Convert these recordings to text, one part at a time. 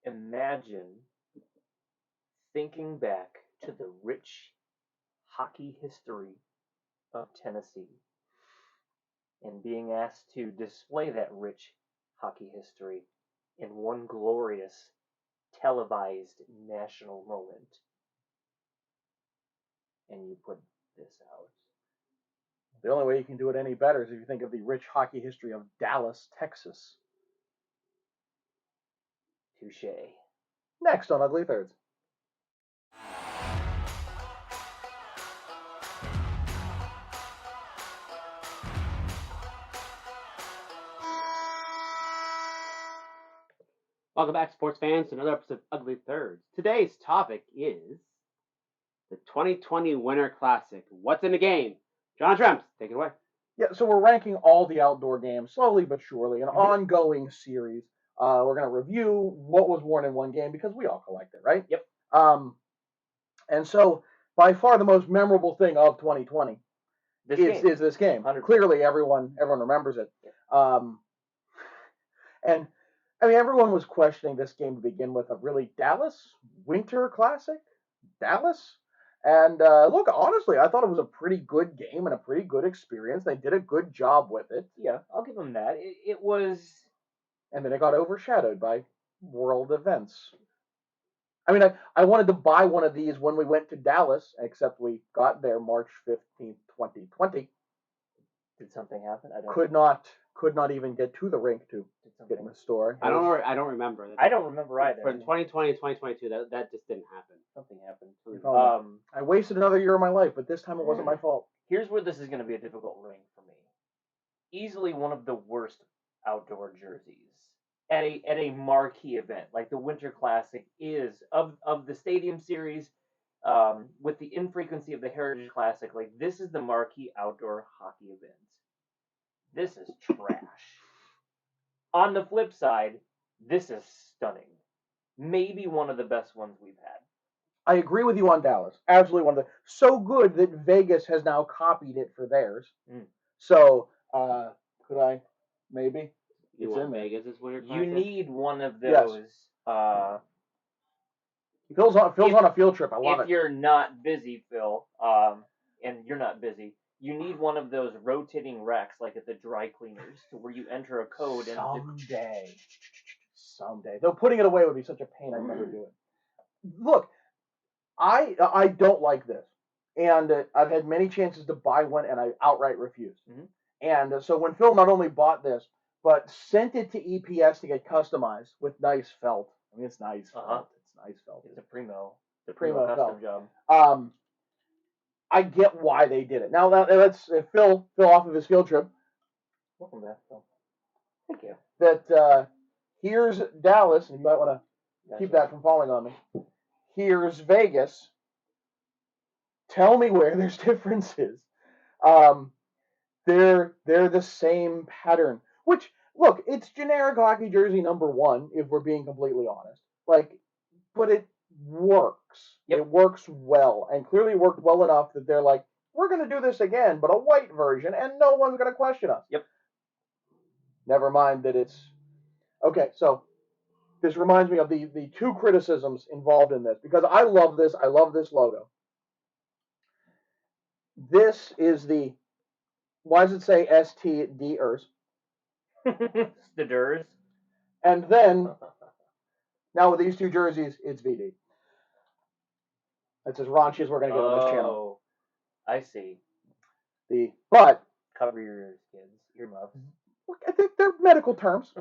Imagine thinking back to the rich hockey history of Tennessee and being asked to display that rich hockey history in one glorious televised national moment, and you put this out. The only way you can do it any better is if you think of the rich hockey history of Dallas, Texas. Touche. Next on Ugly Thirds. Welcome back, sports fans, to another episode of Ugly Thirds. Today's topic is the 2020 Winter Classic. What's in the game? John Tremps, take it away. Yeah, so we're ranking all the outdoor games slowly but surely, an ongoing series. We're going to review what was worn in one game because we all collect it, right? Yep. And so, by far the most memorable thing of 2020 is this game. 100%. Clearly, everyone remembers it. And I mean, everyone was questioning this game to begin with. Of really Dallas Winter Classic, Dallas. And look, honestly, I thought it was a pretty good game and a pretty good experience. They did a good job with it. Yeah, I'll give them that. It was. And then it got overshadowed by world events. I mean, I wanted to buy one of these when we went to Dallas, except we got there March 15th, 2020. Did something happen? I don't. Could not even get to the rink to get in the store. I don't remember. I don't remember either. For 2020 and 2022, that just didn't happen. Something happened. I wasted another year of my life, but this time it wasn't my fault. Here's where this is going to be a difficult ring for me. Easily one of the worst outdoor jerseys at a marquee event like the Winter Classic is of the Stadium Series. With the infrequency of the Heritage Classic, like this is the marquee outdoor hockey event. This is trash. On the flip side, this is stunning. Maybe one of the best ones we've had. I agree with you on Dallas. Absolutely one of the so good that Vegas has now copied it for theirs. So could I maybe? You want Vegas as Winter Classic? You need one of those. Yes. Phil's on a field trip. I love it. If you're not busy, Phil, and you're not busy, you need one of those rotating racks like at the dry cleaners to where you enter a code Someday. Though putting it away would be such a pain, I'd never do it. Look, I don't like this. And I've had many chances to buy one, and I outright refused. And so when Phil not only bought this, but sent it to EPS to get customized with nice felt. I mean, it's nice felt. It's nice felt. It's a primo felt custom job. I get why they did it. Now let's Phil off of his field trip. Welcome back, Phil. Thank you. That here's Dallas, and you might want to keep that from falling on me. Here's Vegas. Tell me where there's differences. They're the same pattern. Which, look, it's generic hockey jersey number one, if we're being completely honest. But it works. Yep. It works well, and clearly worked well enough that they're like, we're going to do this again, but a white version, and no one's going to question us. Yep. Never mind that it's... Okay, so this reminds me of the two criticisms involved in this, because I love this logo. This is the... Why does it say STDers? Stders. And then, now with these two jerseys, it's VD. That's as raunchy as we're going to get on this channel. Oh, I see. But cover your ears, kids. Earmuffs. I think they're medical terms.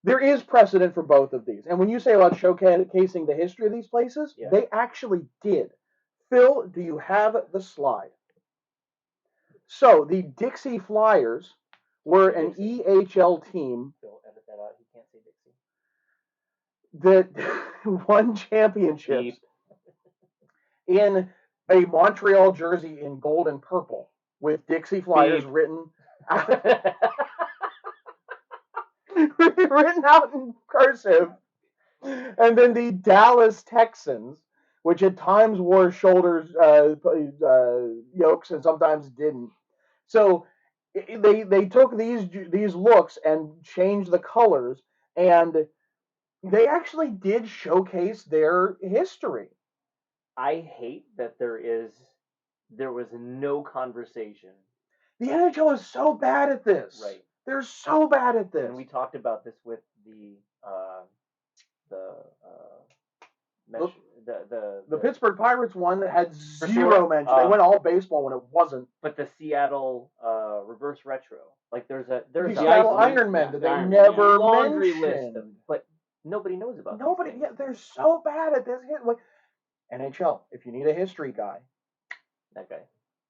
There is precedent for both of these. And when you say about showcasing the history of these places, they actually did. Phil, do you have the slide? So, the Dixie Flyers were an EHL team Phil, edit that out. He can't say Dixie. That won championships in a Montreal jersey in gold and purple with Dixie Flyers written out in cursive. And then the Dallas Texans, which at times wore shoulders yokes and sometimes didn't. So they took these looks and changed the colors, and They actually did showcase their history. I hate that there was no conversation. The NHL is so bad at this. Right. They're so bad at this. And we talked about this with the mesh, The Pittsburgh Pirates one that had For zero sure. mention. They went all baseball when it wasn't. but the Seattle reverse retro, like there's The a Seattle Iceman, Ironmen yeah, that the they Ironman, never laundry mentioned. list of, but nobody knows about Nobody. these Yeah, things. they're so bad at this. Like NHL, if you need a history guy, That guy.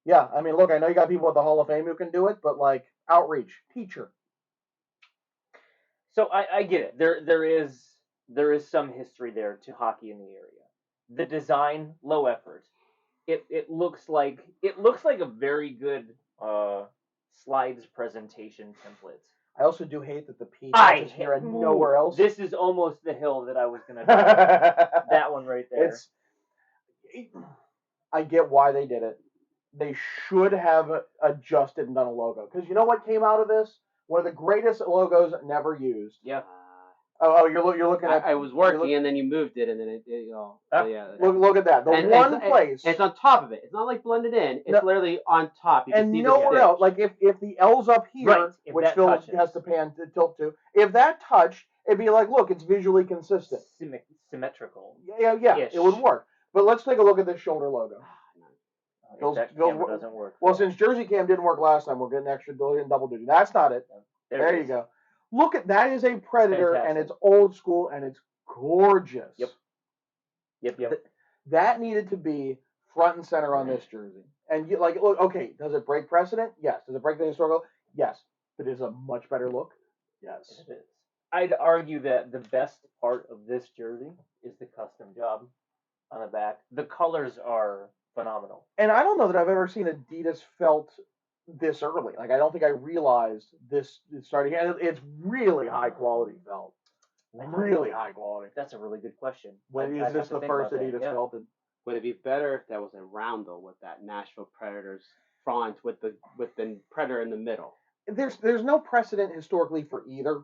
yeah. I mean, look, I know you got people at the Hall of Fame who can do it, but like outreach, teacher. So I get it. There is some history there to hockey in the area. The design, low effort. It looks like a very good slides presentation template. I also do hate that the P I touches here and nowhere else. This is almost the hill that I was gonna do. That one right there. I get why they did it. They should have adjusted and done a logo. Because you know what came out of this? One of the greatest logos never used. Yeah. Oh, you're looking at. I was working, and then you moved it, and then it so yeah. Look at that. The And one place. It's on top of it. It's not like blended in. It's literally on top. You can and see nowhere the else. Like if the L's up here, Right, if which that Phil touches. has to pan to tilt to, if that touched, it'd be like, look, it's visually consistent. Symmetrical. Yeah, it would work. But let's take a look at this shoulder logo. If that camera doesn't work. Well, since Jersey Cam didn't work last time, we're getting extra double duty. That's not it. There you go. Look at that is a Predator, and it's old school, and it's gorgeous. Yep. That needed to be front and center on this jersey. And you like, look, okay, does it break precedent? Yes. Does it break the historical? Yes. But is it a much better look? Yes. It is. I'd argue that the best part of this jersey is the custom job on the back. The colors are phenomenal. And I don't know that I've ever seen Adidas felt this early. Like I don't think I realized this starting. And it's really high quality felt. Really high quality. That's a really good question. When is this the first Adidas felt? Would it be better if that was a roundel with that Nashville Predators front with the Predator in the middle? There's no precedent historically for either.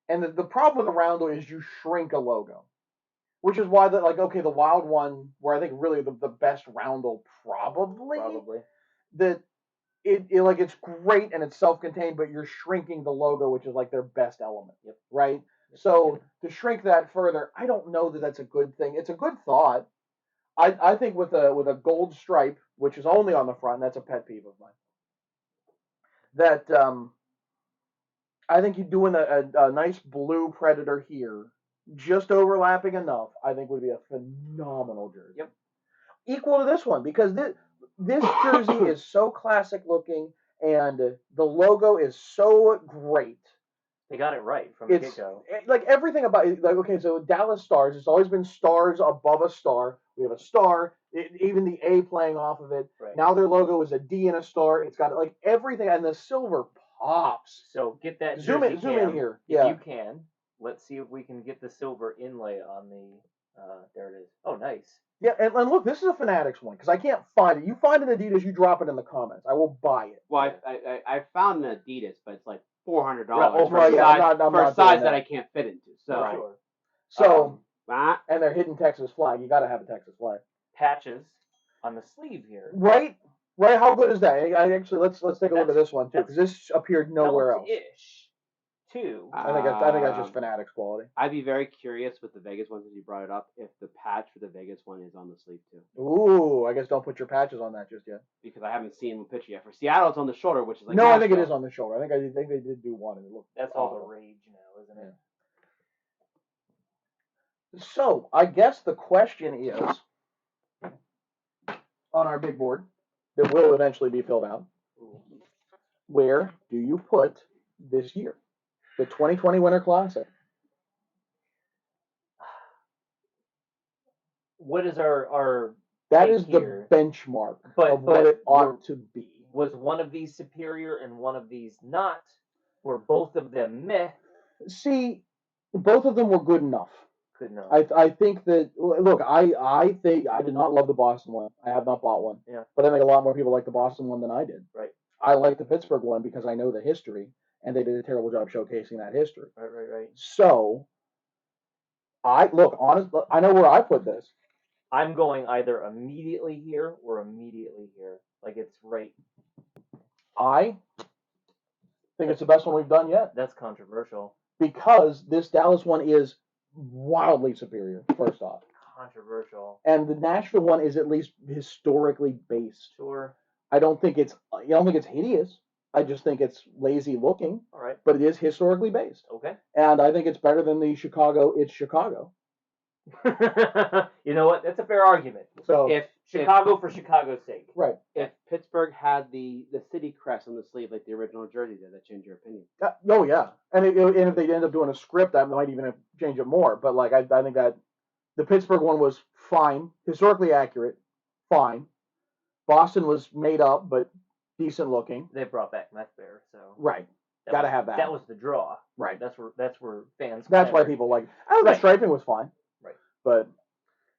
And the problem with a roundel is you shrink a logo. Which is why the Wild one, where I think really the best roundel probably. That it's great and it's self-contained, but you're shrinking the logo, which is like their best element. Yep. Right? So to shrink that further, I don't know that that's a good thing. It's a good thought. I think with a gold stripe, which is only on the front, that's a pet peeve of mine. That I think you doing a nice blue Predator here, just overlapping enough, I think would be a phenomenal jersey. Yep. Equal to this one, because this jersey is so classic looking, and the logo is so great. They got it right from the get-go. Like everything about it, like okay, so Dallas Stars, it's always been stars above a star. We have a star, even the A playing off of it. Right. Now their logo is a D and a star. It's got like everything, and the silver pops. So get that. Zoom in here. If you can, let's see if we can get the silver inlay on the. There it is. Oh, nice. Yeah, and look, this is a Fanatics one because I can't find it. You find an Adidas, you drop it in the comments. I will buy it. Well, I found an Adidas, but it's like $400 for a size that I can't fit into. So, So, and they're hidden Texas flag. You got to have a Texas flag. Patches on the sleeve here. Right. How good is that? I actually let's take a look at this one too because this appeared nowhere else. Too. I think that's just Fanatics quality. I'd be very curious with the Vegas ones as you brought it up if the patch for the Vegas one is on the sleeve too. Ooh, I guess don't put your patches on that just yet. Because I haven't seen one picture yet. For Seattle, it's on the shoulder, which is like no, Nashville. I think it is on the shoulder. I think they did do one. And it looked That's all the rage now, isn't it? So I guess the question is on our big board that will eventually be filled out. Where do you put this year? The 2020 Winter Classic. What is our that is the benchmark of what it ought to be. Was one of these superior and one of these not? Were both of them meh? See, both of them were good enough. Good enough. I think that look, I think I did not love the Boston one. I have not bought one. Yeah. But I think a lot more people like the Boston one than I did. Right. I like the Pittsburgh one because I know the history. And they did a terrible job showcasing that history. Right. So, honest. I know where I put this. I'm going either immediately here or immediately here. Like it's right. I think it's the best one we've done yet That's controversial. because this Dallas one is wildly superior. First off, Controversial. and the Nashville one is at least historically based. Sure. I don't think it's hideous. I just think it's lazy looking, All right. but it is historically based, Okay. and I think it's better than the Chicago. It's Chicago. You know what? That's a fair argument. So If Chicago for Chicago's sake. right. if Pittsburgh had the city crest on the sleeve like the original jersey did, that change your opinion? Oh yeah, and if they end up doing a script, I might even change it more. But like I think that the Pittsburgh one was fine, historically accurate, fine. Boston was made up, but decent looking. They brought back Meth Bear, so Right. that Gotta was- have that. That was the draw. Right. That's where fans. That's why clamored. people like. I think Right. the striping was fine. Right. But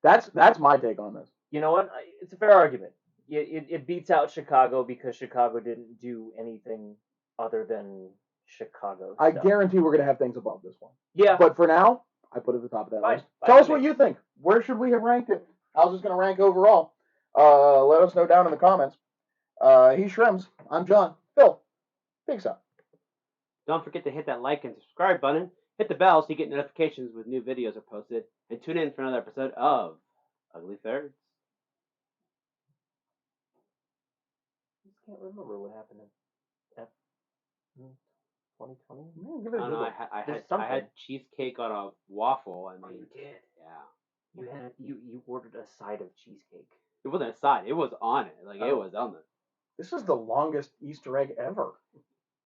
that's my take on this. You know what? It's a fair argument. It beats out Chicago because Chicago didn't do anything other than Chicago I stuff. guarantee we're gonna have things above this one. Yeah. But for now, I put it at the top of that Fine. list. Fine Tell with us what me. you think. Where should we have ranked it? How's this gonna rank overall? Let us know down in the comments. He's Shrems. I'm John. Phil. Peace out. Don't forget to hit that like and subscribe button. Hit the bell so you get notifications when new videos are posted. And tune in for another episode of Ugly Thirds. I just can't remember what happened in 2020. Give I it a don't know. Google. I There's had something. cheesecake on a waffle. I Oh, mean, you did. yeah. You ordered a side of cheesecake. It wasn't a side. It was on it. Like Oh. it was on the. This is the longest Easter egg ever.